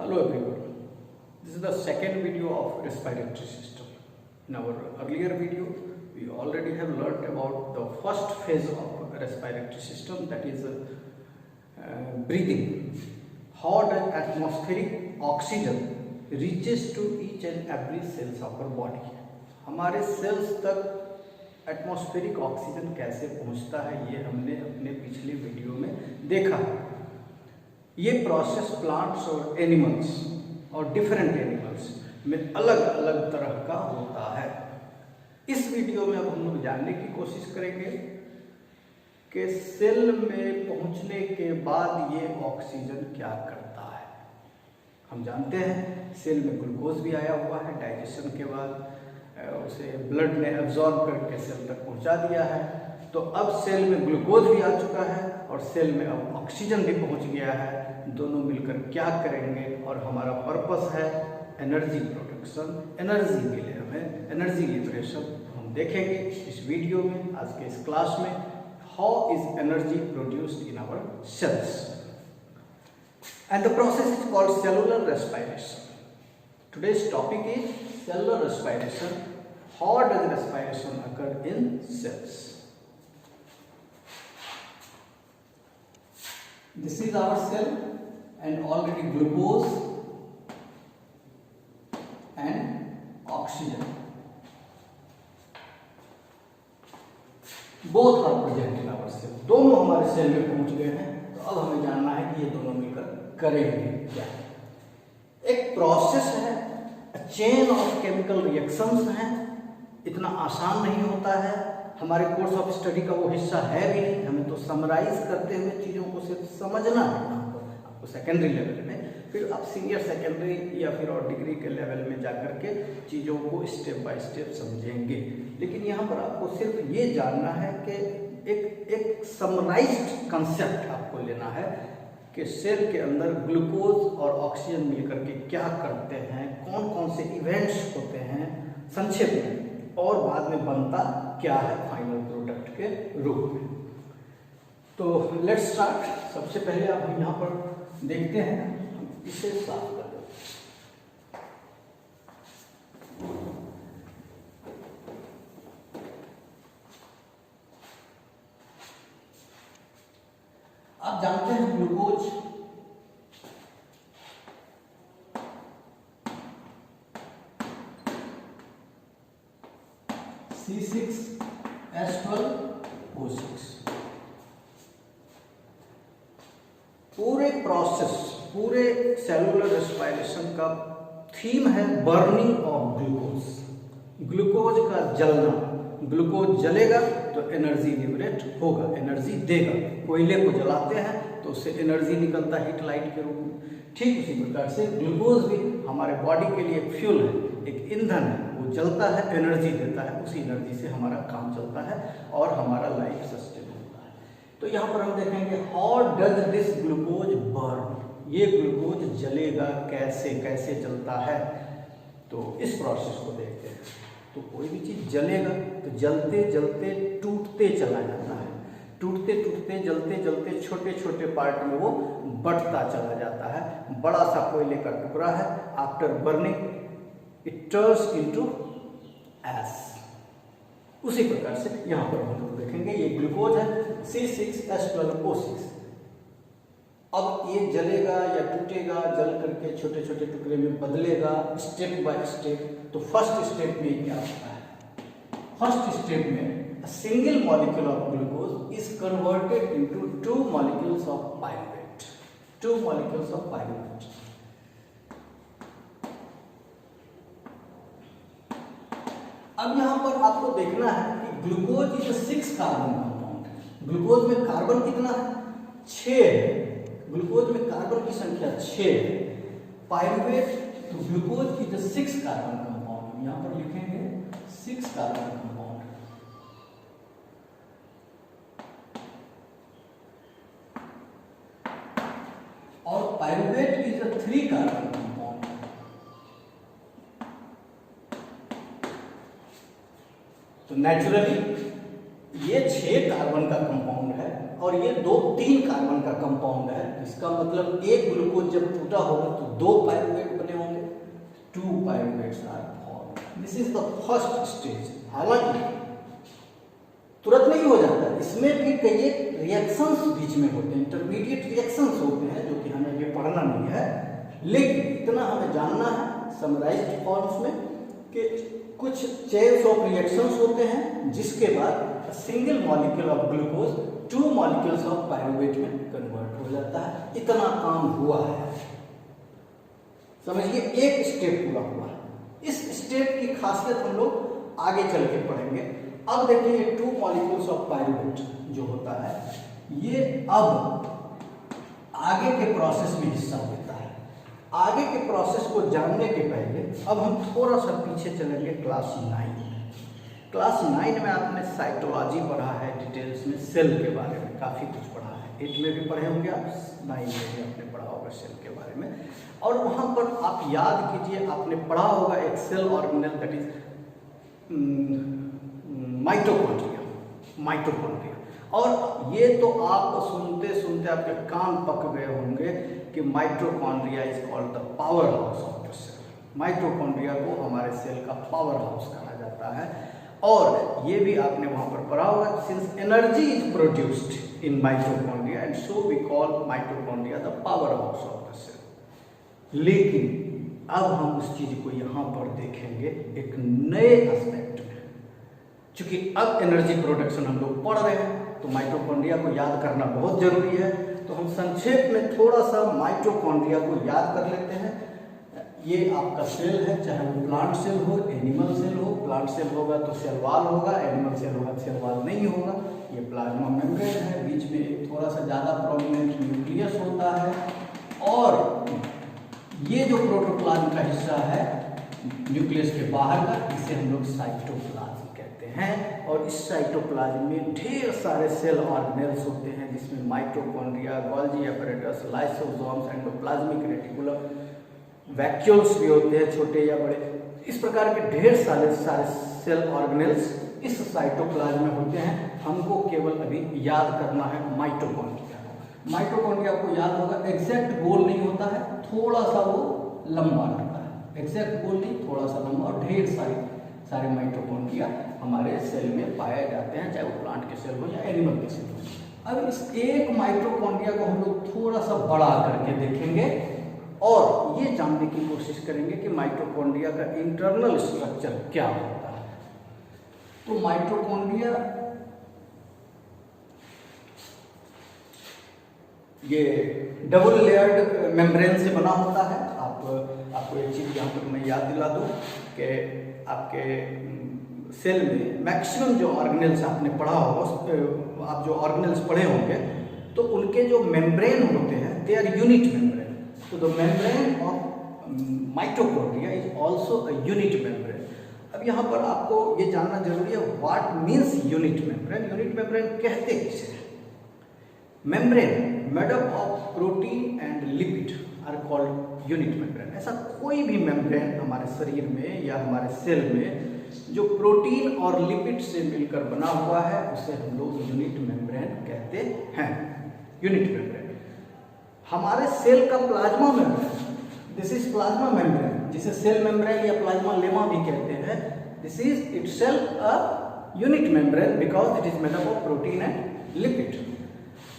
Hello everyone, this is the second video of respiratory system. In our earlier video, we already have learnt about the first phase of respiratory system, that is breathing. How does atmospheric oxygen reaches to each and every cells of our body? हमारे sales तक atmospheric oxygen कैसे पहुंचता है ये हमने अपने पिछले video में देखा है। ये प्रोसेस प्लांट्स और एनिमल्स और डिफरेंट एनिमल्स में अलग अलग तरह का होता है। इस वीडियो में अब हम लोग जानने की कोशिश करेंगे कि सेल में पहुंचने के बाद ये ऑक्सीजन क्या करता है। हम जानते हैं सेल में ग्लूकोज भी आया हुआ है, डाइजेशन के बाद उसे ब्लड ने एब्जॉर्ब करके सेल तक पहुंचा दिया है। तो अब सेल में ग्लूकोज भी आ चुका है और सेल में अब ऑक्सीजन भी पहुंच गया है। दोनों मिलकर क्या करेंगे और हमारा पर्पस है एनर्जी प्रोडक्शन, एनर्जी मिले हमें, एनर्जी लिबरेशन। हम देखेंगे इस वीडियो में, आज के इस क्लास में, how is energy produced in our cells and the process is called cellular respiration. Today's topic is cellular respiration. How does respiration occur in cells? This is our cell and already glucose and oxygen both are present in our cell. दोनों हमारे cell में पहुंच गए हैं। तो अब हमें जानना है कि ये दोनों मिलकर करेंगे क्या। एक प्रोसेस है, चेन ऑफ केमिकल रिएक्शंस हैं, इतना आसान नहीं होता है। हमारे कोर्स ऑफ स्टडी का वो हिस्सा है भी नहीं। हमें तो समराइज करते हुए चीज़ों को सिर्फ समझना है आपको सेकेंडरी लेवल में, फिर आप सीनियर सेकेंडरी या फिर और डिग्री के लेवल में जाकर के चीज़ों को स्टेप बाय स्टेप समझेंगे। लेकिन यहाँ पर आपको सिर्फ ये जानना है कि एक समराइज्ड कंसेप्ट आपको लेना है कि सेल के अंदर ग्लूकोज और ऑक्सीजन मिलकर के क्या करते हैं, कौन कौन से इवेंट्स होते हैं संक्षेप में, और बाद में बनता क्या है फाइनल प्रोडक्ट के रूप में। तो लेट्स स्टार्ट। सबसे पहले आप यहाँ पर देखते हैं, हम इसे साफ कर देते हैं। आप जानते हैं ग्लूकोज C6H12O6। पूरे प्रोसेस, पूरे सेलुलर रेस्पिरेशन का थीम है बर्निंग ऑफ ग्लूकोज। ग्लूकोज का जलना, ग्लूकोज जलेगा तो एनर्जी लिबरेट होगा, एनर्जी देगा। कोयले को जलाते हैं तो उससे एनर्जी निकलता है हीट लाइट के रूप में। ठीक उसी प्रकार से ग्लूकोज भी हमारे बॉडी के लिए एक फ्यूल है, एक ईंधन है। वो जलता है, एनर्जी देता है, उसी एनर्जी से हमारा काम चलता है और हमारा लाइफ सस्टेन होता है। तो यहाँ पर हम देखेंगे how does this glucose burn. ये ग्लूकोज जलेगा कैसे, कैसे जलता है, तो इस प्रोसेस को देखते हैं। तो कोई भी चीज़ जलेगा तो जलते जलते टूटते चला जाता है, टूटते टूटते जलते जलते छोटे छोटे पार्ट में वो बढ़ता चला जाता है। बड़ा सा कोयले का टुकड़ा है, after burning it turns into ash. उसी प्रकार से यहाँ पर हम लोग देखेंगे ये ग्लूकोज है C6H12O6। अब ये जलेगा या टूटेगा, जल करके छोटे छोटे टुकड़े में बदलेगा स्टेप बाय स्टेप। तो फर्स्ट स्टेप में क्या होता है? फर्स्ट स्टेप में a single molecule of glucose is converted into two molecules of pyruvate, two molecules of pyruvate। अब यहाँ पर आपको देखना है कि ग्लूकोज इज 6 कार्बन कंपाउंड है। ग्लूकोज में कार्बन कितना है? 6 है। ग्लूकोज में कार्बन की संख्या 6 है। पाइरुवेट तो ग्लूकोज इज 6 कार्बन कंपाउंड, यहाँ पर लिखेंगे 6 कार्बन कंपाउंड। और पाइरुवेट इज 3 कार्बन कंपाउंड। तो नेचुरली ये 6 कार्बन का कंपाउंड है और ये 2-3 कार्बन का कंपाउंड है। इसका मतलब एक ग्लूकोज जब टूटा होगा तो 2 पाइरुवेट बने होंगे, 2 pyruvates are formed. This is the first stage. हालांकि तुरंत नहीं हो जाता है, इसमें भी कई रिएक्शंस बीच में होते हैं, इंटरमीडिएट रिएक्शंस होते हैं जो कि हमें ये पढ़ना नहीं है, लेकिन इतना हमें जानना है समराइज्ड फॉर्म्स में कि कुछ चेन्स ऑफ रिएक्शंस होते हैं जिसके बाद single molecule of glucose 2 molecules of pyruvate में कन्वर्ट हो जाता है। इतना काम हुआ है, समझिए एक स्टेप पूरा हुआ है। इस स्टेप की खासियत हम लोग आगे चल के पढ़ेंगे। अब देखिए ये 2 मॉलिक्यूल्स ऑफ पाइरुवेट जो होता है ये अब आगे के प्रोसेस में हिस्सा लेता है। आगे के प्रोसेस को जानने के पहले अब हम थोड़ा सा पीछे चलेंगे क्लास 9 में। क्लास 9 में आपने साइटोलॉजी पढ़ा है, डिटेल्स में सेल के बारे में काफ़ी कुछ पढ़ा है। 8 में भी पढ़े होंगे आप, 9 में भी आपने पढ़ा होगा सेल के बारे में। और वहाँ पर आप याद कीजिए, आपने पढ़ा होगा एक cell organelle that is mitochondria. और ये तो आप सुनते सुनते आपके कान पक गए होंगे कि mitochondria is called the powerhouse of the cell. Mitochondria को हमारे सेल का पावर हाउस कहा जाता है। और ये भी आपने वहां पर पढ़ा होगा, since energy is produced in mitochondria and so we call mitochondria the powerhouse of the cell. लेकिन अब हम उस चीज को यहाँ पर देखेंगे एक नए एस्पेक्ट में। चूंकि अब एनर्जी प्रोडक्शन हम लोग पढ़ रहे हैं तो माइटोकॉन्ड्रिया को याद करना बहुत जरूरी है। तो हम संक्षेप में थोड़ा सा माइटोकॉन्ड्रिया को याद कर लेते हैं। ये आपका सेल है, चाहे वो प्लांट सेल हो, एनिमल सेल हो। प्लांट सेल होगा तो सेल वॉल होगा, एनिमल सेल होगा सेल वॉल नहीं होगा। ये प्लाज्मा मेम्ब्रेन है, बीच में एक थोड़ा सा ज़्यादा प्रोमिनेंट न्यूक्लियस होता है। और ये जो प्रोटोप्लाज्म का हिस्सा है न्यूक्लियस के बाहर का, इसे हम लोग साइटोप्लाज्म कहते हैं। और इस साइटोप्लाज्म में ढेर सारे सेल ऑर्गेनेल्स होते हैं जिसमें mitochondria, Golgi apparatus, lysosomes, endoplasmic reticulum, vacuoles भी होते हैं छोटे या बड़े। इस प्रकार के ढेर सारे सेल ऑर्गेनेल्स इस साइटोप्लाज्म में होते हैं। हमको केवल अभी याद करना है माइटोकॉन्ड्रिया को। माइटोकॉन्ड्रिया को याद होगा, एग्जैक्ट गोल नहीं होता है, थोड़ा सा वो लंबा रहता है। एग्जैक्ट गोल नहीं, थोड़ा सा लंबा। और ढेर सारे माइटोकॉन्ड्रिया हमारे सेल में पाए जाते हैं, चाहे वो प्लांट के सेल हो या एनिमल के सेल हो। अब इस एक माइटोकॉन्ड्रिया को हम लोग थोड़ा सा बड़ा करके देखेंगे और ये जानने की कोशिश करेंगे कि माइटोकॉन्ड्रिया का इंटरनल स्ट्रक्चर क्या होता है। तो माइटोकॉन्ड्रिया ये डबल लेयर्ड मेम्ब्रेन से बना होता है। आपको एक चीज यहाँ पर मैं याद दिला दूं कि आपके सेल में मैक्सिमम जो ऑर्गेनेल्स आपने पढ़ा होगा, आप जो ऑर्गेनेल्स पढ़े होंगे तो उनके जो मेम्ब्रेन होते हैं दे आर यूनिट मेम्ब्रेन। तो the membrane of mitochondria is also a unit membrane. अब यहाँ पर आपको ये जानना जरूरी है what means unit membrane. Unit membrane कहते किसे हैं? Membrane made up of protein and lipid are called unit membrane. ऐसा कोई भी मेम्ब्रेन हमारे शरीर में या हमारे सेल में जो प्रोटीन और लिपिड से मिलकर बना हुआ है उसे हम लोग यूनिट मेम्ब्रेन कहते हैं। यूनिट मेम्ब्रेन हमारे सेल का plasma membrane, this is plasma membrane, जिसे सेल मेम्ब्रेन या प्लाज्मा लेमा भी कहते हैं। This is itself a unit membrane because it is made up of protein and lipid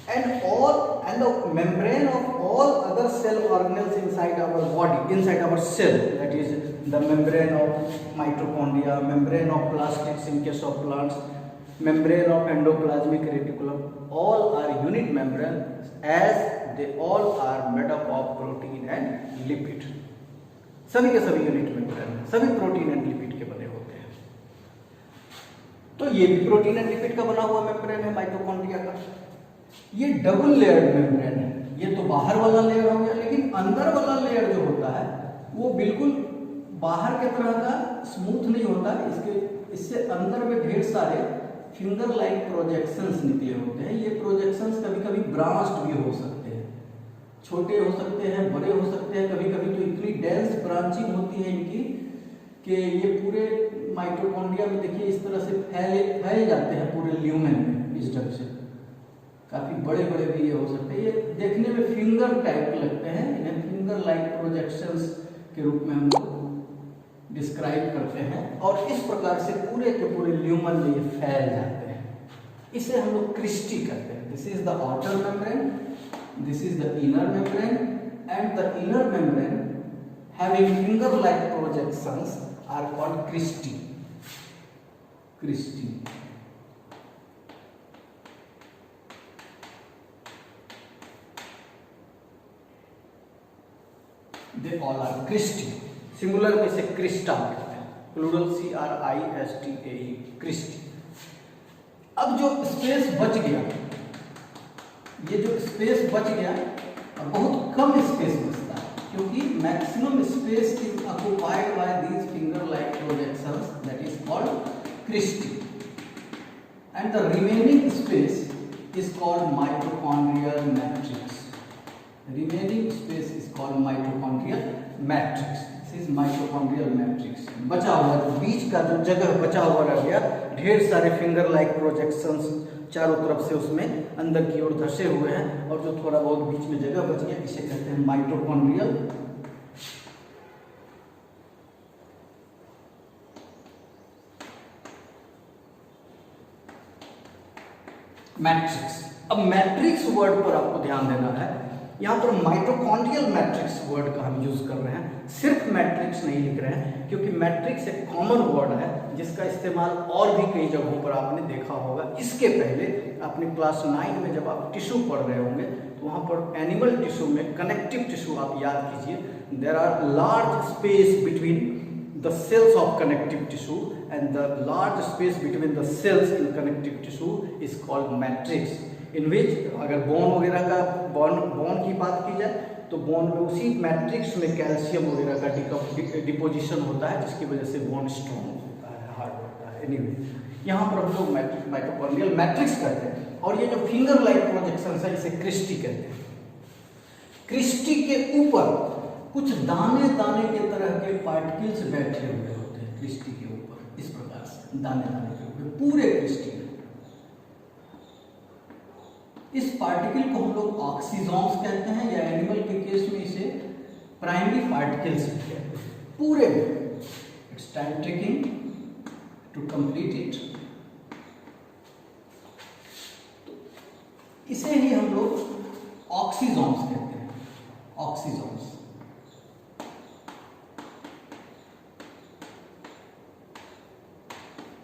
and the membrane of all other cell organelles inside our body, inside our cell, that is the membrane of mitochondria, membrane of plastids in case of plants, membrane of endoplasmic reticulum, all are unit membranes as they all are made up of protein and lipid. सभी के सभी unit membrane, सभी protein and lipid के बने होते हैं। तो ये भी प्रोटीन एंड लिपिड का बना हुआ मेम्ब्रेन है माइटोकॉन्ड्रिया का। ये डबल लेयर्ड मेम्ब्रेन है। ये तो बाहर वाला लेयर हो गया, लेकिन अंदर वाला लेयर जो होता है वो बिल्कुल बाहर के तरह का स्मूथ नहीं होता। इससे अंदर में ढेर सारे फिंगर लाइक प्रोजेक्शंस निकले होते हैं। ये प्रोजेक्शंस कभी कभी ब्रांच्ड भी हो सकते हैं, छोटे हो सकते हैं, बड़े हो सकते हैं। कभी कभी तो इतनी डेंस ब्रांचिंग होती है इनकी कि ये पूरे माइटोकॉन्ड्रिया में देखिए इस तरह से फैल जाते हैं पूरे ल्यूमेन में। इस ढंग से काफी बड़े बड़े भी ये हो सकते हैं। ये देखने में फिंगर टाइप लगते हैं, इन्हें फिंगर लाइक प्रोजेक्शंस के रूप में हम लोग डिस्क्राइब करते हैं। और इस प्रकार से पूरे के पूरे ल्यूमन में ये फैल जाते हैं। इसे हम लोग क्रिस्टी कहते हैं। This is the outer membrane, this is the inner membrane, and the inner membrane having finger like projections are called cristae. Cristae they all are cristae. Singular में से क्रिस्टा कहते हैं, प्लूरल CRISTAE, क्रिस्टी। अब जो space बच गया, ये जो स्पेस बच गया, अब बहुत कम स्पेस बचता है, क्योंकि maximum space is occupied by these finger like projections, that is called cristae, and the remaining space is called mitochondrial matrix. Remaining space is called mitochondrial matrix. This is mitochondrial matrix. बचा हुआ बीच का जो जगह बचा हुआ रह गया, ढेर सारे फिंगर लाइक प्रोजेक्शंस चारों तरफ से उसमें अंदर की ओर धसे हुए हैं, और जो थोड़ा बहुत बीच में जगह बच गया, इसे कहते हैं माइटोकॉन्ड्रियल मैट्रिक्स। अब मैट्रिक्स वर्ड पर आपको ध्यान देना है। यहाँ पर माइटोकॉन्ड्रियल मैट्रिक्स वर्ड का हम यूज कर रहे हैं, सिर्फ मैट्रिक्स नहीं लिख रहे हैं, क्योंकि मैट्रिक्स एक कॉमन वर्ड है जिसका इस्तेमाल और भी कई जगहों पर आपने देखा होगा। इसके पहले अपने क्लास 9 में जब आप टिश्यू पढ़ रहे होंगे तो वहाँ पर एनिमल टिश्यू में कनेक्टिव टिश्यू आप याद कीजिए, there are large space between the cells of connective tissue, and the large space between the cells in connective tissue is called matrix, in which अगर बोन वगैरह का बोन की बात की जाए तो बोन में उसी मैट्रिक्स में कैल्शियम वगैरह का डिपोजिशन होता है, जिसकी वजह से बोन स्ट्रॉन्ग होता है, हार्ड होता है। एनीवे, यहाँ पर हम लोग माइटोकॉन्ड्रियल मैट्रिक्स कहते हैं, और ये जो फिंगर लाइक प्रोजेक्शन है इसे क्रिस्टी कहते हैं। क्रिस्टी के ऊपर कुछ दाने दाने के तरह के पार्टिकल्स बैठे हुए होते हैं, क्रिस्टी के ऊपर, इस प्रकार से दाने दाने के ऊपर पूरे क्रिस्टी में। इस पार्टिकल को हम लोग ऑक्सीजोन्स कहते हैं, या एनिमल के केस में इसे प्राइमरी पार्टिकल्स कहते हैं। पूरे में it's time taking to complete it. इसे ही हम लोग ऑक्सीजोन्स कहते हैं, ऑक्सीजोन्स।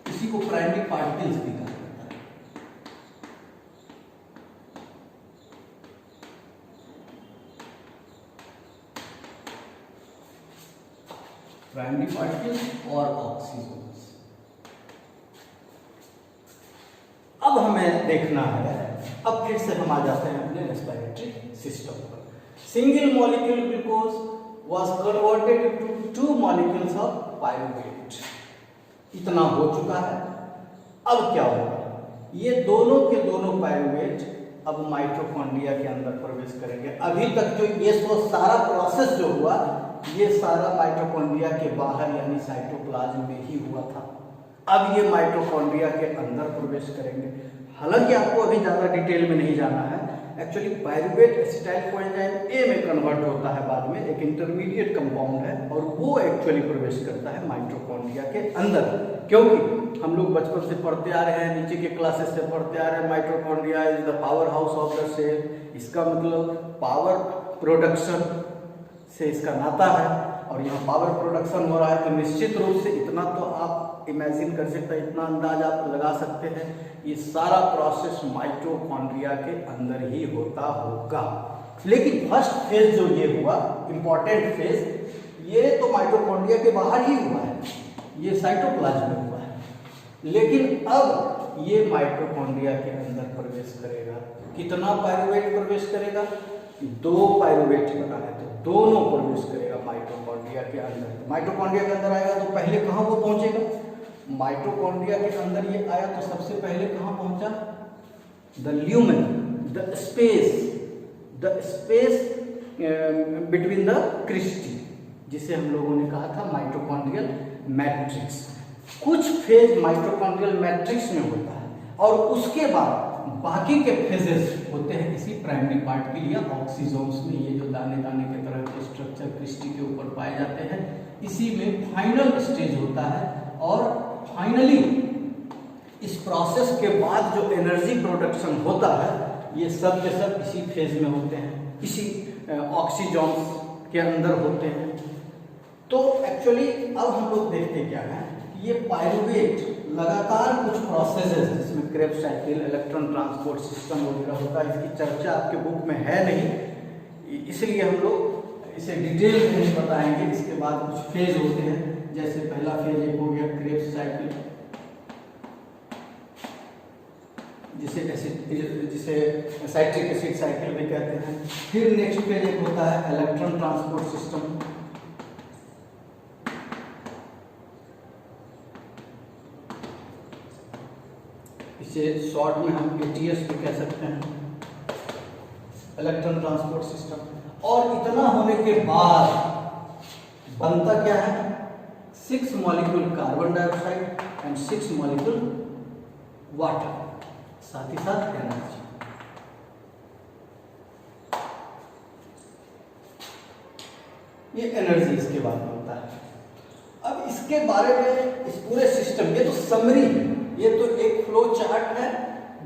इसी को प्राइमरी पार्टिकल्स भी कहा जाता है। प्राइमरी पार्टिकल्स और ऑक्सीजोन्स। अब हमें देखना है, अब फिर से हम आ जाते हैं अपने रेस्पिरेटरी सिस्टम पर। Single molecule glucose was converted into 2 molecules of pyruvate। इतना हो चुका है। अब क्या होगा, ये दोनों के दोनों पायरुवेट अब माइटोकॉन्ड्रिया के अंदर प्रवेश करेंगे। अभी तक जो ये सारा प्रोसेस जो हुआ, ये सारा माइटोकॉन्ड्रिया के बाहर यानी साइटोप्लाज्म में ही हुआ था। अब ये माइटोकॉन्ड्रिया के अंदर प्रवेश करेंगे। हालांकि आपको अभी ज़्यादा डिटेल में नहीं जाना है। Actually pyruvate acetyl coenzyme A में कन्वर्ट होता है बाद में, एक इंटरमीडिएट कंपाउंड है, और वो एक्चुअली प्रवेश करता है माइटोकॉन्ड्रिया के अंदर। क्योंकि हम लोग बचपन से पढ़ते आ रहे हैं, नीचे के क्लासेस से पढ़ते आ रहे हैं, mitochondria is the powerhouse of the cell. इसका मतलब पावर प्रोडक्शन से इसका नाता है, और यहाँ पावर प्रोडक्शन हो रहा है, तो निश्चित रूप से इतना तो आप इमेजिन कर सकते हैं, इतना अंदाज आप लगा सकते हैं, ये सारा प्रोसेस माइटोकॉन्ड्रिया के अंदर ही होता होगा। लेकिन फर्स्ट फेज जो ये हुआ, इंपॉर्टेंट फेज, ये तो माइटोकॉन्ड्रिया के बाहर ही हुआ है, ये साइटोप्लाज्म में हुआ है। लेकिन अब ये माइटोकॉन्ड्रिया के अंदर प्रवेश करेगा। कितना पायरुवेट प्रवेश करेगा? 2 पायरुवेट बना है, तो दोनों प्रवेश करेगा माइटोकॉन्ड्रिया के अंदर। माइटोकॉन्ड्रिया के अंदर आएगा तो पहले कहाँ वो पहुंचेगा? माइटोकॉन्ड्रिया के अंदर ये आया तो सबसे पहले कहाँ पहुंचा? The lumen, the space between the cristae, जिसे हम लोगों ने कहा था माइटोकॉन्ड्रियल मैट्रिक्स। कुछ फेज माइटोकॉन्ड्रियल मैट्रिक्स में होता है, और उसके बाद बाकी के फेजेस होते हैं इसी प्राइमरी पार्ट के लिए ऑक्सीजोन्स में। ये जो दाने दाने के तरह के स्ट्रक्चर क्रिस्टी के ऊपर पाए जाते हैं, इसी में फाइनल स्टेज होता है। और फाइनली इस प्रोसेस के बाद जो एनर्जी प्रोडक्शन होता है, ये सब के सब इसी फेज में होते हैं, इसी ऑक्सीजोन्स के अंदर होते हैं। तो एक्चुअली अब हम लोग देखते क्या है, ये पायरुवेट लगातार कुछ प्रोसेसेस जिसमें Krebs cycle, electron transport system वगैरह होता है, इसकी चर्चा आपके बुक में है नहीं, इसलिए हम लोग इसे डिटेल में नहीं बताएंगे। इसके बाद कुछ फेज होते हैं, जैसे पहला फेज एक हो गया क्रेब्स साइकिल, जिसे साइट्रिक एसिड साइकिल भी कहते हैं। फिर नेक्स्ट फेज एक होता है इलेक्ट्रॉन ट्रांसपोर्ट सिस्टम, इसे शॉर्ट में हम ATS भी कह सकते हैं, इलेक्ट्रॉन ट्रांसपोर्ट सिस्टम। और इतना होने के बाद बनता क्या है, 6 molecule carbon dioxide and 6 molecule water, साथ ही साथ एनर्जी। ये एनर्जी इसके बाद बनता है। अब इसके बारे में इस पूरे सिस्टम, ये तो समरी है, ये तो एक फ्लो चार्ट है,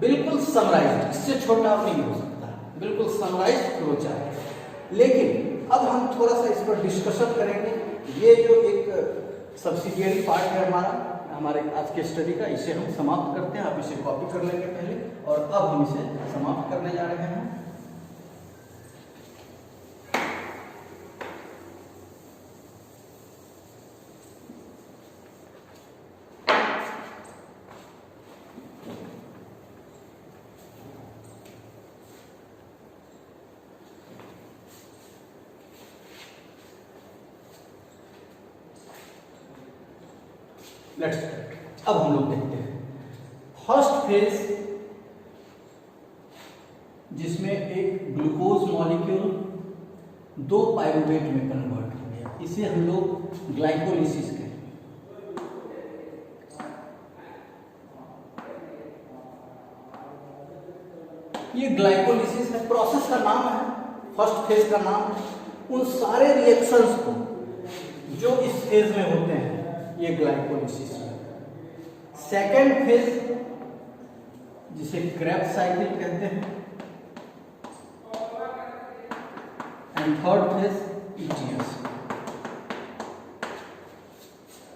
बिल्कुल समराइज्ड, इससे छोटा नहीं हो सकता, बिल्कुल समराइज्ड फ्लो चार्ट है। लेकिन अब हम थोड़ा सा इस पर डिस्कशन करेंगे। ये जो एक सब्सिडियरी पार्ट है हमारे आज के स्टडी का, इसे हम समाप्त करते हैं। आप इसे कॉपी कर लेंगे पहले, और अब हम इसे समाप्त करने जा रहे हैं। Let's start. अब हम लोग देखते हैं फर्स्ट फेज, जिसमें एक ग्लूकोज मॉलिक्यूल 2 पायरुवेट में कन्वर्ट हो गया, इसे हम लोग ग्लाइकोलिसिस कहते हैं। ये ग्लाइकोलिसिस है, प्रोसेस का नाम है, फर्स्ट फेज का नाम है। उन सारे रिएक्शंस को जो इस फेज में होते हैं, ये ग्लाइकोलिसिस है। सेकेंड फेज, जिसे क्रेब्स साइकिल कहते हैं, एंड थर्ड फेज ETS।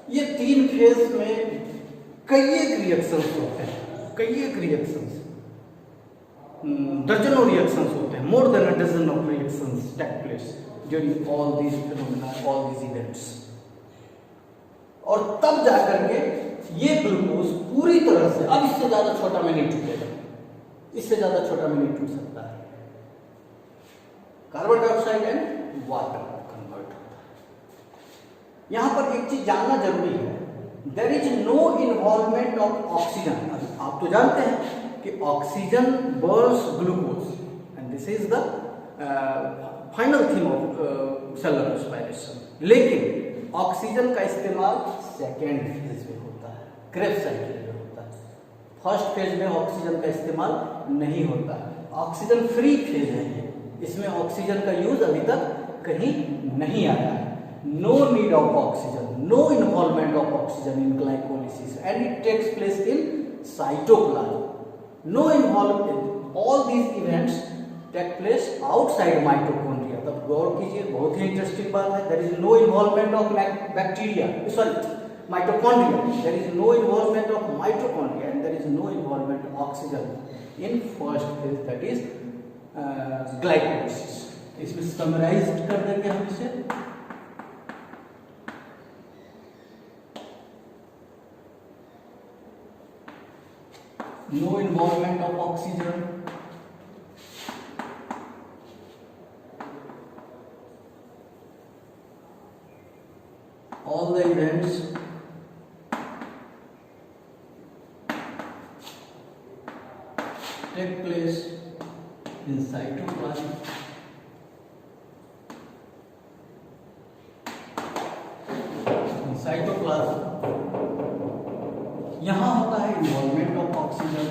ये 3 फेज में कई एक रिएक्शंस होते हैं, कई एक रिएक्शंस, दर्जनों रिएक्शंस होते हैं, more than a dozen of reactions take place during all these phenomena, all these events. और तब जाकर के ये ग्लूकोज पूरी तरह से, अब इससे ज्यादा छोटा में नहीं टूटेगा, इससे ज्यादा छोटा में नहीं टूट सकता है, carbon dioxide and water convert होता है। यहां पर एक चीज जानना जरूरी है, there is no involvement of oxygen. आप तो जानते हैं कि oxygen burns glucose, and this is the final theme of cellular respiration. लेकिन ऑक्सीजन का इस्तेमाल सेकेंड फेज में होता है, क्रेब्स साइकिल में होता है। फर्स्ट फेज में ऑक्सीजन का इस्तेमाल नहीं होता, ऑक्सीजन फ्री फेज है ये, इसमें ऑक्सीजन का यूज अभी तक कहीं नहीं आया है। No need of oxygen, no involvement of oxygen in glycolysis, and it takes place in cytoplasm. No involvement, all these events take place outside mitochondria. तब गौर कीजिए, बहुत ही इंटरेस्टिंग बात है, there is no involvement of bacteria, sorry mitochondria, there is no involvement of mitochondria, and there is no involvement of oxygen in first phase, that is glycolysis. इसमें summarise कर देंगे हम इसे। No involvement of oxygen, all the events take place in cytoplasm, यहां होता है involvement of oxygen,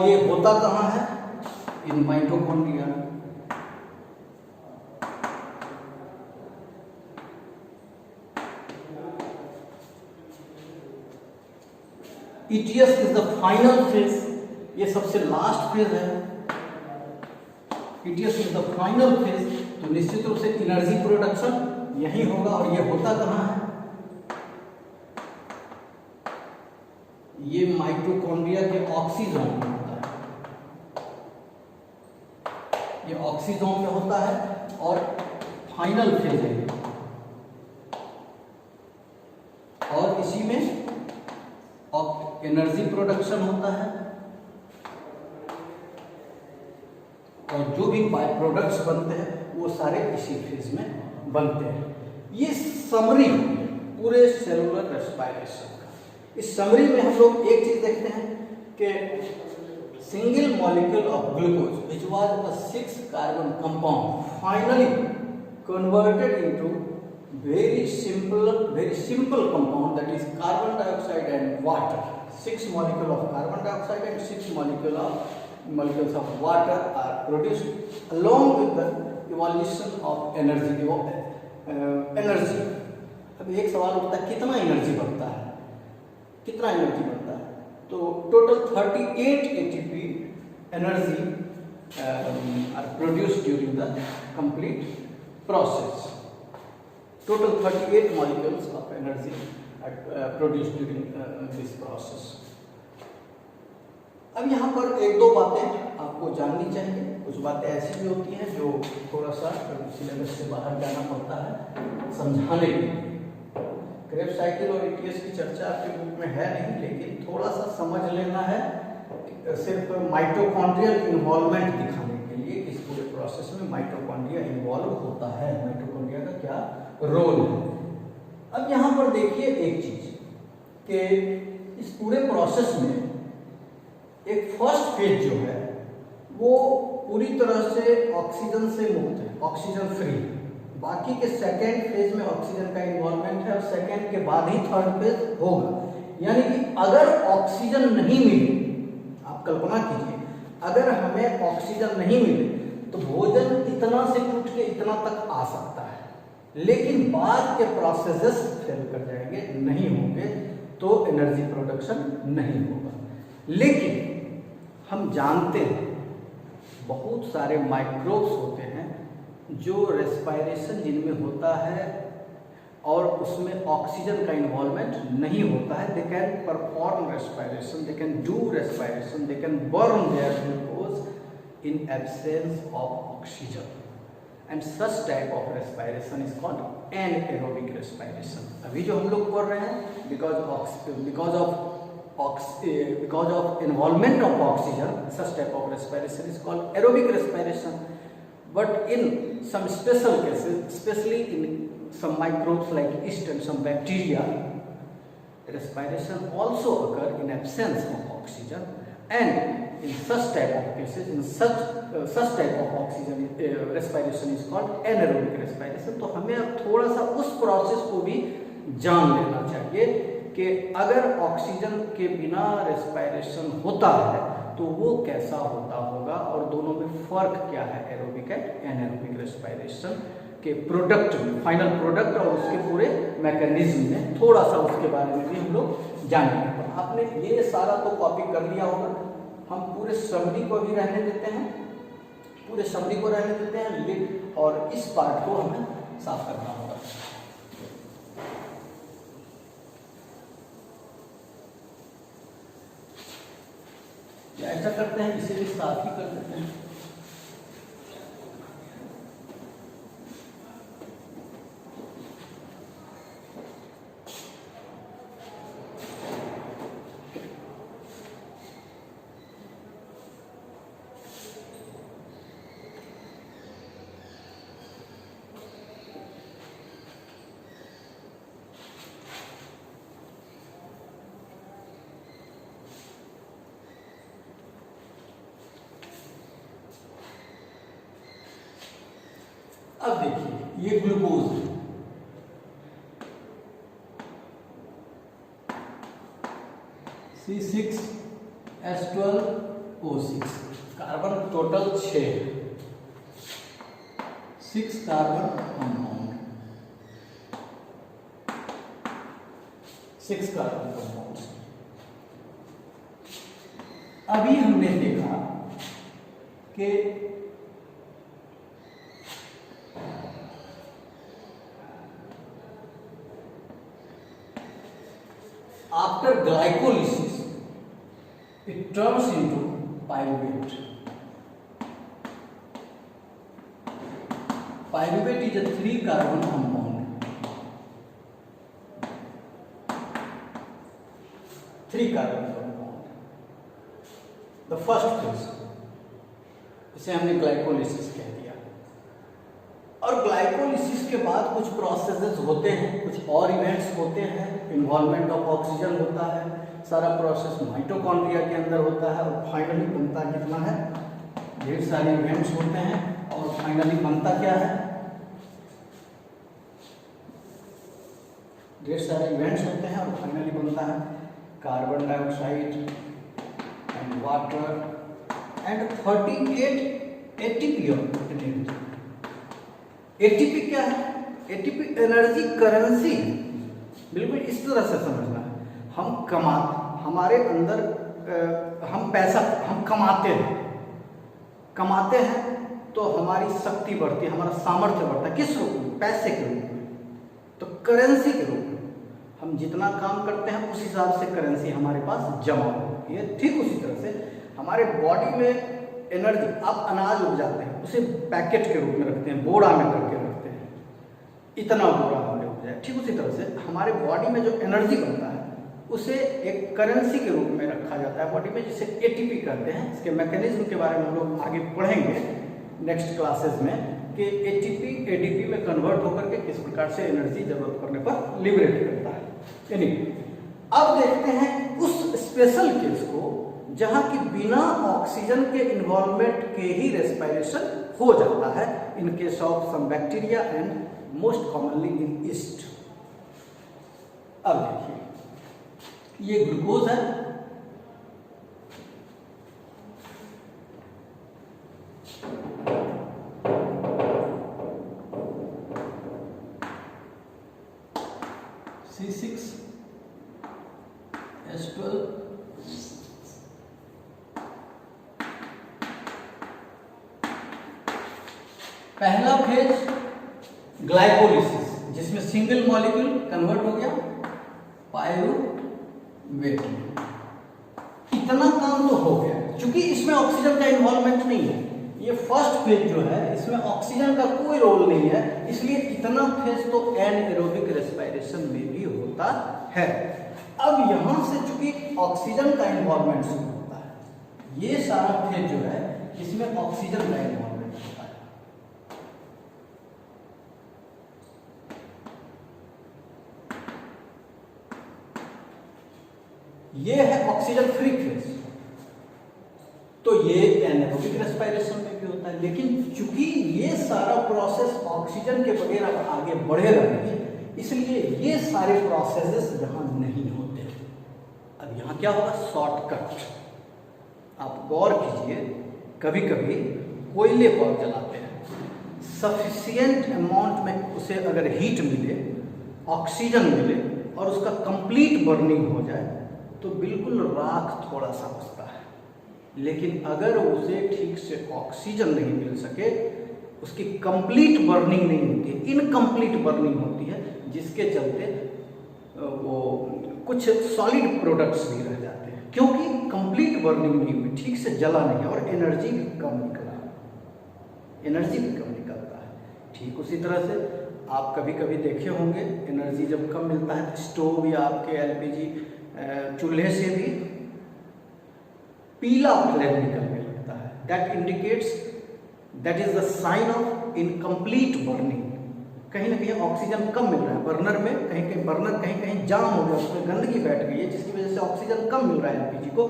और ये होता कहाँ है? In mitochondria. ETS is the final phase, ये सबसे लास्ट फेज है। ETS is the final phase, तो निश्चित रूप से एनर्जी प्रोडक्शन यही होगा। और ये होता कहाँ है? ये माइटोकॉन्ड्रिया के ऑक्सीजोम में होता है, ये ऑक्सीजोम में होता है और फाइनल फेज है ये। और इसी में एनर्जी प्रोडक्शन होता है और जो भी बाय प्रोडक्ट्स बनते हैं वो सारे इसी फेज में बनते हैं। ये समरी पूरे सेलुलर रेस्पिरेशन का। इस समरी में हम लोग एक चीज देखते हैं कि single molecule of glucose which was a 6 carbon compound finally converted into very simple compound, that is carbon dioxide and water. 6 molecules of carbon dioxide and 6 molecules of water are produced along with the evolution of energy. अब एक सवाल उठता है कितना energy बनता है, कितना energy बनता है? तो total 38 ATP energy are produced during the complete process. Total 38 molecules of energy are produced during this process. अब यहाँ पर एक दो बातें आपको जाननी चाहिए। कुछ बातें ऐसी भी होती हैं जो थोड़ा सा सिलेबस से बाहर जाना पड़ता है समझाने के लिए। क्रेब्स साइकिल और ETS की चर्चा आपके बुक में है नहीं, लेकिन थोड़ा सा समझ लेना है सिर्फ माइटोकॉन्ड्रियल इन्वॉल्वमेंट दिखाने के लिए। इस पूरे प्रोसेस में माइटोकॉन्ड्रिया इन्वॉल्व होता है, माइटोकॉन्ड्रिया का क्या रोल है। अब यहां पर देखिए एक चीज कि इस पूरे प्रोसेस में एक फर्स्ट फेज जो है वो पूरी तरह से ऑक्सीजन से मुक्त है, ऑक्सीजन फ्री। बाकी के सेकेंड फेज में ऑक्सीजन का इन्वॉल्वमेंट है और सेकेंड के बाद ही थर्ड फेज होगा। यानी कि अगर ऑक्सीजन नहीं मिले, आप कल्पना कीजिए अगर हमें ऑक्सीजन नहीं मिले तो भोजन इतना से टूट के इतना तक आ सकता है, लेकिन बाद के प्रोसेसेस फेल कर जाएंगे, नहीं होंगे, तो एनर्जी प्रोडक्शन नहीं होगा। लेकिन हम जानते हैं बहुत सारे माइक्रोब्स होते हैं जो रेस्पिरेशन जिनमें होता है और उसमें ऑक्सीजन का इन्वॉल्वमेंट नहीं होता है। They can perform respiration, they can do respiration, they can burn their glucose in absence of oxygen, and such type of respiration is called anaerobic respiration. अभी जो हम लोग पढ़ रहे हैं because of involvement of oxygen, such type of respiration is called aerobic respiration. But in some special cases, especially in some microbes like yeast and some bacteria, respiration also occur in absence of oxygen, and in such type of cases, in such type of oxygen respiration is called anaerobic respiration. तो हमें अब थोड़ा सा उस process को भी जान लेना चाहिए कि अगर ऑक्सीजन के बिना रेस्पिरेशन होता है तो वो कैसा होता होगा और दोनों में फर्क क्या है, एरोबिक एंड एनारोबिक रेस्पिरेशन के प्रोडक्ट में, फाइनल प्रोडक्ट और उसके पूरे मैकेनिज्म में थोड़ा सा उसके बारे में भी हम लोग जानेंगे। आपने ये सारा तो कॉपी कर लिया होगा, हम पूरे समरी को भी रहने देते हैं, पूरे समरी को रहने देते हैं और इस पार्ट को हमें साफ करना होगा। ऐसा करते हैं, इसे भी साफ ही कर देते हैं। अब देखिए ये ग्लूकोज है, C6H12 O6, carbon total 6 carbon compound, 6 carbon compound. अभी हमने देखा कि after glycolysis it turns into pyruvate. Pyruvate is a 3 carbon compound. 3 carbon compound. The first phase, इसे हमने ग्लाइकोलिसिस कह दिया। और ग्लाइकोलिसिस के बाद कुछ प्रोसेसेस होते हैं, कुछ और इवेंट्स होते हैं, इन्वॉल्वमेंट ऑफ ऑक्सीजन होता है, सारा प्रोसेस माइटोकॉन्ड्रिया के अंदर होता है और फाइनली बनता कितना है, ढेर सारे इवेंट्स होते हैं और फाइनली बनता क्या है, ढेर सारे इवेंट्स होते हैं और फाइनली बनता है carbon dioxide and water and 38 ATP of energy. ATP क्या है? ATP energy currency. बिल्कुल इस तरह से समझना है। हमारे अंदर हम पैसा हम कमाते हैं तो हमारी शक्ति बढ़ती है, हमारा सामर्थ्य बढ़ता है। किस रूप में? पैसे के रूप में, तो करेंसी के रूप में। हम जितना काम करते हैं उस हिसाब से करेंसी हमारे पास जमा होती है। ठीक उसी तरह से हमारे बॉडी में एनर्जी, आप अनाज उपजाते हैं उसे पैकेट के रूप में रखते हैं, बोरा में करके रखते हैं, इतना बोरा हमारे उपज जाए। ठीक उसी तरह से हमारे बॉडी में जो एनर्जी बनता है उसे एक करेंसी के रूप में रखा जाता है बॉडी में, जिसे एटीपी कहते हैं। इसके मैकेनिज्म के बारे में हम लोग आगे पढ़ेंगे नेक्स्ट क्लासेस में कि एटीपी एडीपी में कन्वर्ट होकर के किस प्रकार से एनर्जी जरूरत पड़ने पर लिबरेट करता है। यानी अब देखते हैं उस स्पेशल केस को जहां की बिना ऑक्सीजन के इन्वॉल्वमेंट के ही रेस्पिरेशन हो जाता है, in case of some bacteria and most commonly in yeast. अब देखिए ये ग्लूकोज है, C6H12 पहला फेज ग्लाइकोलिसिस, जिसमें सिंगल मॉलिक्यूल कन्वर्ट हो गया पायरुवेट। इतना काम तो हो गया, क्योंकि इसमें ऑक्सीजन का इन्वॉल्वमेंट नहीं है। ये फर्स्ट फेज जो है इसमें ऑक्सीजन का कोई रोल नहीं है, इसलिए इतना फेज तो एनएरोबिक रेस्पिरेशन में भी होता है। अब यहां से चूंकि ऑक्सीजन का इन्वॉल्वमेंट शुरू होता है, ये सारा फेज जो है इसमें ऑक्सीजन का इन्वॉल्वमेंट होता है। ये है ऑक्सीजन फ्री फेज, तो ये एनारोबिक रेस्पिरेशन में भी होता है। लेकिन चूंकि ये सारा प्रोसेस ऑक्सीजन के बगैर अब आगे बढ़ेगा नहीं, इसलिए ये सारे प्रोसेसेस यहां नहीं होते। अब यहां क्या होगा? शॉर्टकट। आप गौर कीजिए, कभी कभी कोयले को आप जलाते हैं, सफिशिएंट अमाउंट में उसे अगर हीट मिले, ऑक्सीजन मिले और उसका कंप्लीट बर्निंग हो जाए तो बिल्कुल राख थोड़ा सा बचता है। लेकिन अगर उसे ठीक से ऑक्सीजन नहीं मिल सके, उसकी कंप्लीट बर्निंग नहीं होती है, इनकम्प्लीट बर्निंग होती है, जिसके चलते वो कुछ सॉलिड प्रोडक्ट्स भी रह जाते हैं, क्योंकि कंप्लीट बर्निंग नहीं हुई, ठीक से जला नहीं और एनर्जी भी कम निकला, एनर्जी भी कम निकलता है। ठीक उसी तरह से आप कभी कभी देखे होंगे, एनर्जी जब कम मिलता है तो स्टोव या आपके एलपीजी चूल्हे से भी पीला फ्लेम निकलने लगता है। That indicates, that is the sign of incomplete burning. कहीं ना कहीं ऑक्सीजन कम मिल रहा है बर्नर में, कहीं कहीं बर्नर कहीं जाम हो गया, उसमें गंदगी बैठ गई है, जिसकी वजह से ऑक्सीजन कम मिल रहा है एलपीजी को,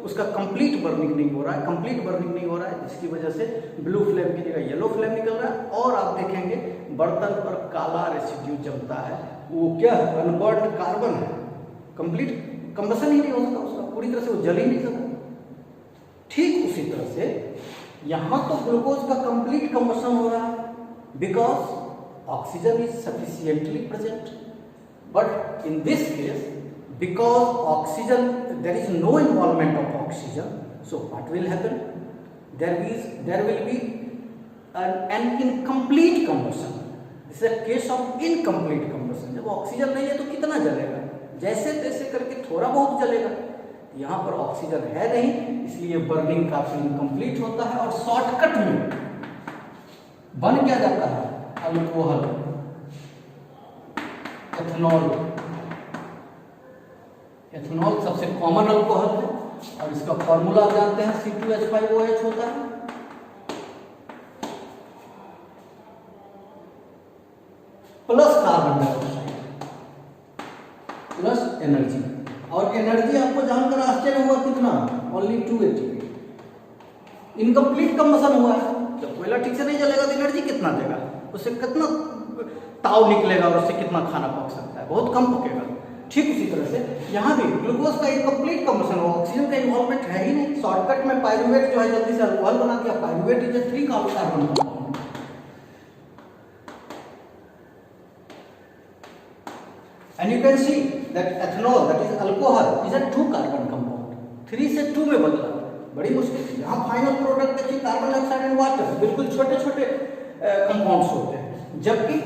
उसका कंप्लीट बर्निंग नहीं हो रहा है, कंप्लीट बर्निंग नहीं हो रहा है, जिसकी वजह से ब्लू फ्लेम की जगह येलो फ्लेम निकल रहा है। और आप देखेंगे बर्तन पर काला रेसिड्यू जमता है, वो क्या है? अनबर्न्ड कार्बन है, कंप्लीट कंबसन ही नहीं हो सकता उसका, पूरी तरह से वो जल ही नहीं सकता। ठीक उसी तरह से यहां तो ग्लूकोज का कंप्लीट कंबशन हो रहा है because oxygen is sufficiently present, but in this case because oxygen there is no involvement of oxygen, so what will happen, there will be an incomplete combustion. This is a case of incomplete combustion. जब oxygen नहीं है तो कितना जलेगा, जैसे तैसे करके थोड़ा बहुत जलेगा। यहाँ पर ऑक्सीजन है नहीं, इसलिए बर्निंग काफी इनकम्प्लीट होता है और शॉर्टकट में बन क्या जाता है, अल्कोहल, एथेनॉल। एथेनॉल सबसे कॉमन अल्कोहल है और इसका फॉर्मूला जानते हैं, C2H5OH होता है। Plus carbon dioxide plus energy, और एनर्जी आपको जानकर आश्चर्य हुआ कितना, ओनली 2 ATP। इनकम्प्लीट कंबशन हुआ है, जब कोयला ठीक से नहीं जलेगा तो एनर्जी कितना देगा, उससे कितना ताव निकलेगा और उससे कितना खाना पक सकता है, बहुत कम पकेगा। ठीक उसी तरह से यहाँ भी ग्लूकोज का इनकम्प्लीट कंबशन हुआ, ऑक्सीजन का इन्वॉल्वमेंट है ही नहीं। शॉर्टकट में पाइरुवेट जो है जल्दी से अल्कोहल बना दिया। Pyruvate is a 3 carbon compound, and you can see that ethanol, that is alcohol, is a 2 carbon compound, 3 से 2 में बदला, बड़ी मुश्किल है। यहाँ फाइनल प्रोडक्ट देखिए कार्बन डाइऑक्साइड एंड वाटर, बिल्कुल छोटे छोटे कंपाउंड्स होते हैं, जबकि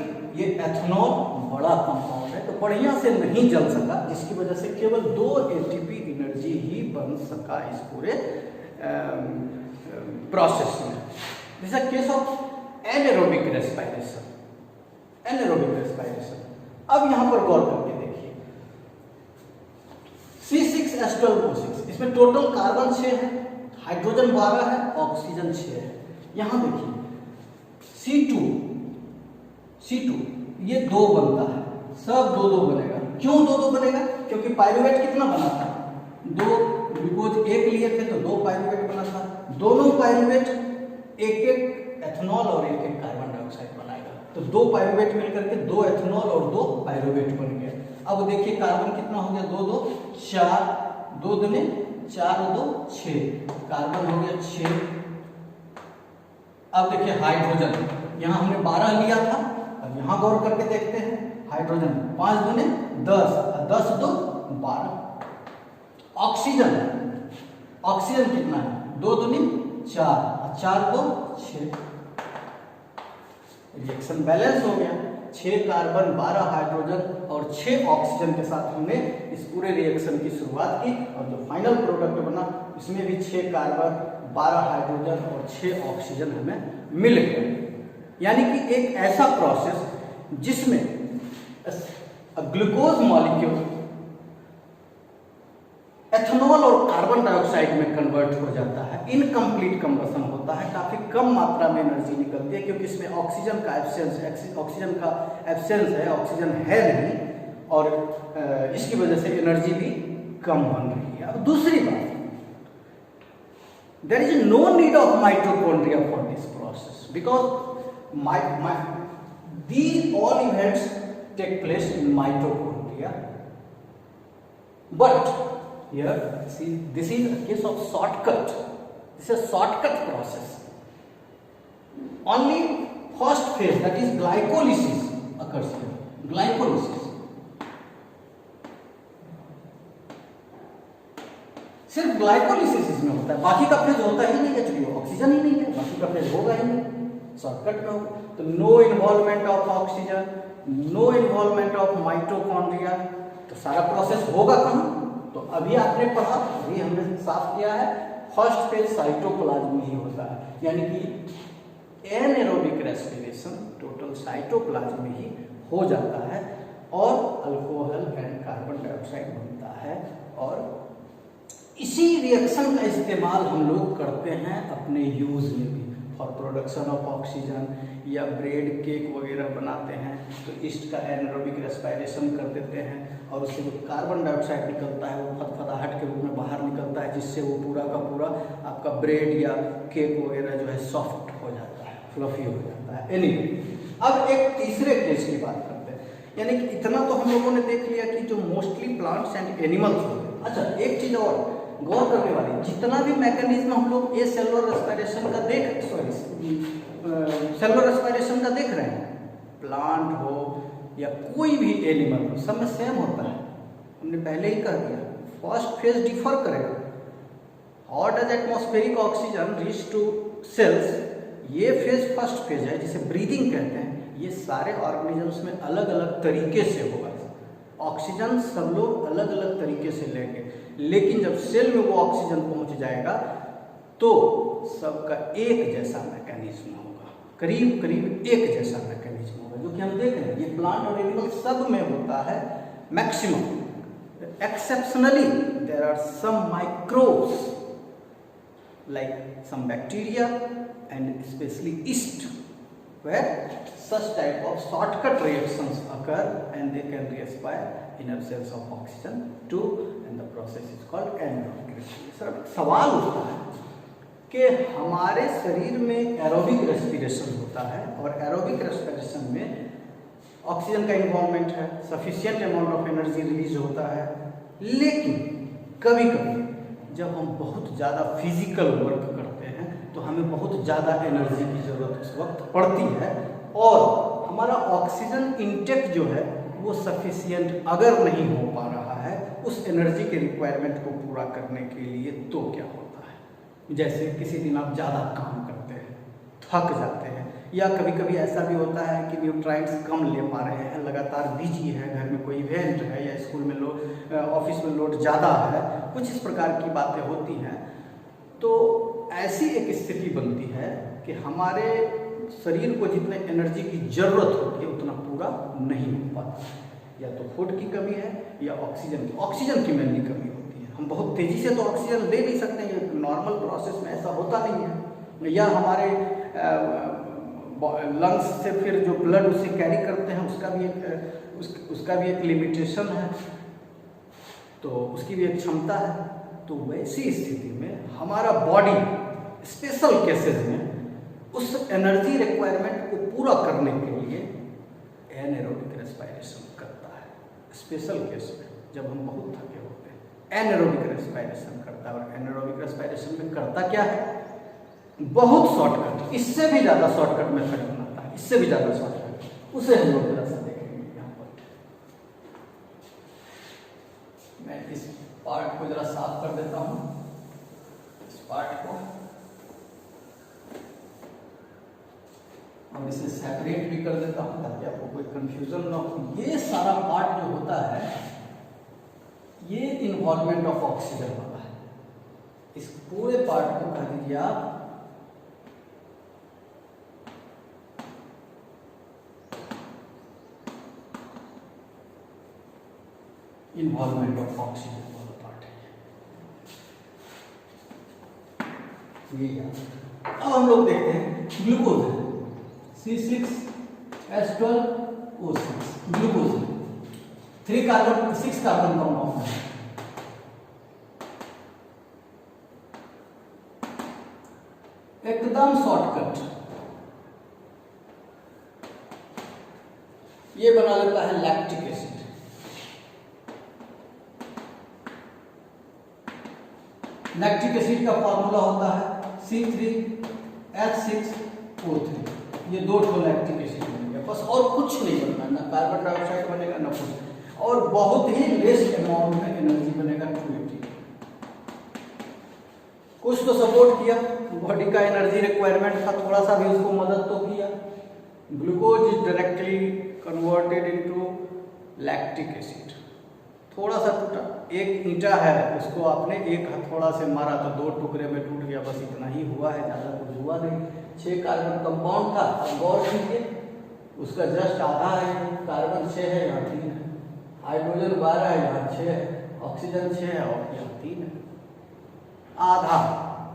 ये एथेनॉल बड़ा कंपाउंड है, तो बढ़िया से नहीं जल सका, जिसकी वजह से केवल 2 ATP एनर्जी ही बन सका इस पूरे प्रोसेस में। This is a case of anaerobic respiration, anaerobic respiration. अब यहां पर गौर करके देखिए, C6H12O6, इसमें टोटल कार्बन 6 है, हाइड्रोजन 12 है, ऑक्सीजन 6 है। यहां देखिए C2 ये 2 बनता है, सब 2-2 बनेगा। क्यों 2-2 बनेगा, क्योंकि पाइरुवेट कितना बना था, 2 ग्लूकोज 1 लिए थे तो 2 पाइरुवेट बना था, दोनों पाइरुवेट 1-1 एथेनॉल और 1-1 कार्बन डाइऑक्साइड बनाएगा, तो 2 पाइरुवेट मिलकर के 2 एथेनॉल और 2 पाइरुवेट बन गए। अब देखिए कार्बन कितना हो गया, 2-2 4, 2 दूने 4 और 2 6, कार्बन हो गया 6। अब देखिए हाइड्रोजन, यहाँ हमने 12 लिया था, अब यहाँ गौर करके देखते हैं, हाइड्रोजन 5 दूने 10, 10 2 12। ऑक्सीजन, ऑक्सीजन कितना है, 2 दूने 4, 4 2 6। रिएक्शन बैलेंस हो गया, 6 कार्बन 12 हाइड्रोजन और 6 ऑक्सीजन के साथ हमने इस पूरे रिएक्शन की शुरुआत की, और जो फाइनल प्रोडक्ट बना इसमें भी 6 कार्बन 12 हाइड्रोजन और 6 ऑक्सीजन हमें मिल गए। यानी कि एक ऐसा प्रोसेस जिसमें ग्लूकोज मॉलिक्यूल एथेनॉल और कार्बन डाइऑक्साइड में कन्वर्ट हो जाता है, इनकम्प्लीट कंबशन होता है, काफी कम मात्रा में एनर्जी निकलती है, क्योंकि इसमें ऑक्सीजन का एब्सेंस है, ऑक्सीजन है नहीं, और इसकी वजह से एनर्जी भी कम बन रही है। अब दूसरी बात, there is no need of mitochondria for this process, because these all events take place in mitochondria, but here see this is a case of shortcut, this is a shortcut process. Only first phase, that is glycolysis, occurs here, glycolysis। सिर्फ glycolysis इसमें होता है, बाकी का phase होता ही नहीं है, चूंकि ऑक्सीजन ही नहीं है, बाकी का फेज होगा ही नहीं, शॉर्टकट में होगा। तो no involvement of oxygen, no involvement of mitochondria, तो सारा प्रोसेस होगा कहाँ, तो अभी आपने पढ़ा, अभी हमने साफ किया है, फर्स्ट फेज साइटोप्लाज्म में ही होता है, यानी कि एनारोबिक रेस्पिरेशन टोटल साइटोप्लाज्म में ही हो जाता है, और अल्कोहल एंड कार्बन डाइऑक्साइड बनता है, और इसी रिएक्शन का इस्तेमाल हम लोग करते हैं अपने यूज में भी, फॉर प्रोडक्शन ऑफ ऑक्सीजन, या ब्रेड केक वगैरह बनाते हैं तो ईस्ट का एनारोबिक रेस्पिरेशन कर देते हैं, और उससे जो कार्बन डाइऑक्साइड निकलता है वो फटफटाहट के रूप में बाहर निकलता है, जिससे वो पूरा का पूरा आपका ब्रेड या केक वगैरह जो है सॉफ्ट हो जाता है, फ्लफी हो जाता है। एनीवे, अब एक तीसरे केस की बात करते हैं, यानी कि इतना तो हम लोगों ने देख लिया कि जो मोस्टली प्लांट्स एंड एनिमल्स होते हैं। अच्छा, एक चीज़ और, गौर करने वाली। जितना भी मैकेनिज्म हम लोग ये सेलुलर रेस्पिरेशन का सेलुलर रेस्पिरेशन का देख रहे हैं, प्लांट हो या कोई भी एनिमल हो, सब में सेम होता है। हमने पहले ही कह दिया, फर्स्ट फेज डिफर करेगा। How does atmospheric oxygen reach to cells, ये फेज फर्स्ट फेज है जिसे ब्रीदिंग कहते हैं। ये सारे ऑर्गेनिजम्स में अलग अलग तरीके से होगा। ऑक्सीजन सब लोग अलग अलग तरीके से लेंगे, लेकिन जब सेल में वो ऑक्सीजन पहुंच जाएगा तो सबका एक जैसा मैकेनिज्म होगा, करीब करीब एक जैसा मैकेनिज्म होगा, जो कि हम देख रहे हैं ये प्लांट और एनिमल सब में होता है maximum. Exceptionally there are some microbes like some bacteria and especially yeast where such type of shortcut reactions occur and they can respire in absence of oxygen too, and the process is called anaerobic respiration। सवाल उठता है कि हमारे शरीर में aerobic respiration होता है और एरोबिक रेस्पिरेशन में ऑक्सीजन का इन्वॉल्वमेंट है, sufficient amount of energy release होता है, लेकिन कभी कभी जब हम बहुत ज़्यादा फिजिकल वर्क करते हैं तो हमें बहुत ज़्यादा एनर्जी की ज़रूरत उस वक्त पड़ती है और हमारा ऑक्सीजन इंटेक जो है वो सफिशिएंट अगर नहीं हो पा रहा है उस एनर्जी के रिक्वायरमेंट को पूरा करने के लिए, तो क्या होता है, जैसे किसी दिन आप ज़्यादा काम करते हैं, थक जाते हैं, या कभी कभी ऐसा भी होता है कि न्यूट्राइंट्स कम ले पा रहे हैं, लगातार बिजी है, घर में कोई इवेंट है या स्कूल में लोड, ऑफिस में लोड ज़्यादा है, कुछ इस प्रकार की बातें होती हैं। तो ऐसी एक स्थिति बनती है कि हमारे शरीर को जितने एनर्जी की ज़रूरत होती है उतना पूरा नहीं हो पाता, या तो फूड की कमी है या ऑक्सीजन की मेनली कमी होती है। हम बहुत तेज़ी से तो ऑक्सीजन दे नहीं सकते हैं, नॉर्मल प्रोसेस में ऐसा होता नहीं है, या हमारे लंग्स से फिर जो ब्लड उसे कैरी करते हैं उसका भी एक लिमिटेशन है, तो उसकी भी एक क्षमता है। तो वैसी स्थिति में हमारा बॉडी स्पेशल केसेस में उस एनर्जी रिक्वायरमेंट को पूरा करने के लिए एनाएरोबिक रेस्पिरेशन करता है। स्पेशल केस में जब हम बहुत थके होते हैं एनाएरोबिक रेस्पिरेशन करता है, और एनाएरोबिक रेस्पिरेशन में करता क्या है, बहुत शॉर्टकट, इससे भी ज़्यादा शॉर्टकट मेथड बनाता है, इससे भी ज़्यादा शॉर्टकट, उसे हम लोग जरा सा देखेंगे। यहाँ पर मैं इस पार्ट को जरा साफ कर देता हूँ, इस पार्ट को, और इसे सेपरेट भी कर देता हूँ ताकि आपको कोई कंफ्यूजन ना हो। ये सारा पार्ट जो होता है ये इन्वॉल्वमेंट ऑफ ऑक्सीजन वाला है। इस पूरे पार्ट को कह दीजिए आप इन्वॉल्वमेंट ऑफ ऑक्सीजन वाला पार्ट है ये। अब हम लोग देखते हैं ग्लूकोज है, C6H12O6 ग्लूकोज है, 6 कार्बन कंपाउंड है। एकदम शॉर्टकट ये बना लेता है लैक्टिक एसिड। लैक्टिक एसिड का फॉर्मूला होता है C3H6O3। ये दो ठो लैक्टिक एसिड बनेगा, बस और कुछ नहीं बनना, ना कार्बन डाइऑक्साइड बनेगा ना कुछ, और बहुत ही लेस अमाउंट में एनर्जी बनेगा 280। कुछ तो सपोर्ट किया, बॉडी का एनर्जी रिक्वायरमेंट था, थोड़ा सा भी उसको मदद तो किया। Glucose is directly converted into lactic acid. थोड़ा सा टूटा, एक ईंटा है उसको आपने एक हथौड़ा से मारा तो 2 टुकड़े में टूट गया, बस इतना ही हुआ है, ज़्यादा कुछ हुआ नहीं। 6 कार्बन कंपाउंड था, गौर कीजिए उसका जस्ट आधा है, कार्बन 6 है यहाँ 3 है, हाइड्रोजन 12 है यहाँ 6 है, ऑक्सीजन 6 है और यहाँ 3 है, आधा।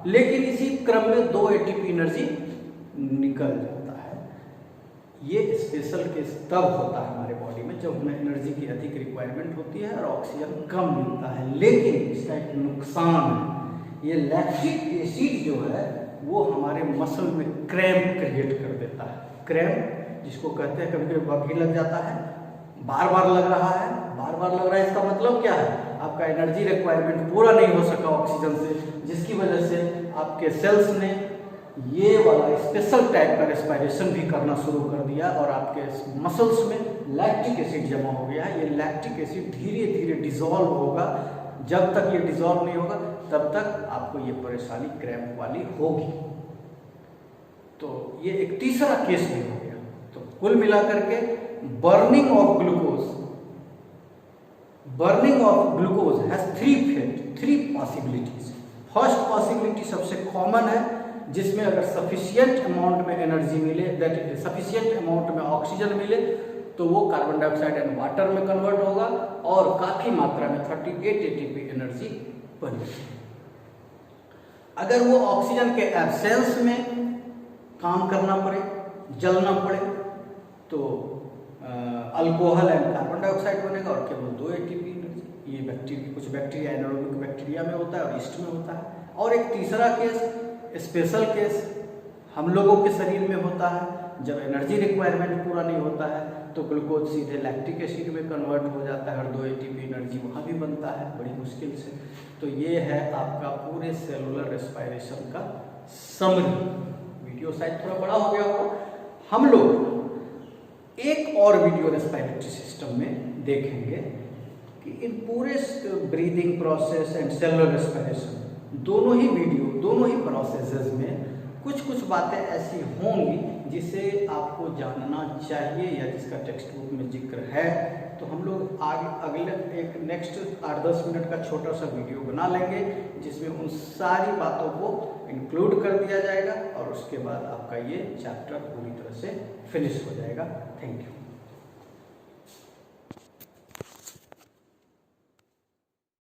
लेकिन इसी क्रम में 2 ATP एनर्जी निकल जाता है। ये स्पेशल केस तब होता है हमारे बॉडी में जब हमें एनर्जी की अधिक रिक्वायरमेंट होती है और ऑक्सीजन कम मिलता है। लेकिन इसका एक नुकसान है, ये लैक्टिक एसिड जो है वो हमारे मसल में क्रैम्प क्रिएट कर देता है। क्रैम्प जिसको कहते हैं, कभी कभी भगी लग जाता है, बार बार लग रहा है, बार बार लग रहा है, इसका मतलब क्या है, आपका एनर्जी रिक्वायरमेंट पूरा नहीं हो सका ऑक्सीजन से, जिसकी वजह से आपके सेल्स ने ये वाला स्पेशल टाइप का रेस्पिरेशन भी करना शुरू कर दिया और आपके मसल्स में लैक्टिक एसिड जमा हो गया है। ये लैक्टिक एसिड धीरे धीरे डिसॉल्व होगा, जब तक ये डिसॉल्व नहीं होगा तब तक आपको ये परेशानी क्रैम्प वाली होगी। तो ये एक तीसरा केस भी हो गया। तो कुल मिलाकर के burning of glucose has three possibilities. First possibility सबसे कॉमन है, जिसमें अगर सफिशिएंट अमाउंट में एनर्जी मिले, दैट सफिशिएंट अमाउंट में ऑक्सीजन मिले, तो वो कार्बन डाइऑक्साइड एंड वाटर में कन्वर्ट होगा और काफी मात्रा में 38 एटीपी एनर्जी बनेगी। अगर वो ऑक्सीजन के एब्सेंस में काम करना पड़े, जलना पड़े, तो अल्कोहल एंड कार्बन डाइऑक्साइड बनेगा और केवल 2 एटीपी एनर्जी। ये बैक्टीरिया, कुछ बैक्टीरिया एनारोबिक बैक्टीरिया में होता है और ईस्ट में होता है। और एक तीसरा केस, स्पेशल केस हम लोगों के शरीर में होता है, जब एनर्जी रिक्वायरमेंट पूरा नहीं होता है तो ग्लूकोज सीधे लैक्टिक एसिड में कन्वर्ट हो जाता है और 2 एटीपी एनर्जी वहाँ भी बनता है बड़ी मुश्किल से। तो ये है आपका पूरे सेलुलर रेस्पिरेशन का समरी। वीडियो शायद थोड़ा बड़ा हो गया होगा। हम लोग एक और वीडियो रेस्पिरेटरी सिस्टम में देखेंगे कि इन पूरे breathing process and cellular respiration दोनों ही प्रोसेसेस में कुछ बातें ऐसी होंगी जिसे आपको जानना चाहिए या जिसका टेक्स्ट बुक में जिक्र है। तो हम लोग आगे अगले एक नेक्स्ट 8-10 मिनट का छोटा सा वीडियो बना लेंगे जिसमें उन सारी बातों को इंक्लूड कर दिया जाएगा और उसके बाद आपका ये चैप्टर पूरी तरह से फिनिश हो जाएगा। Thank you.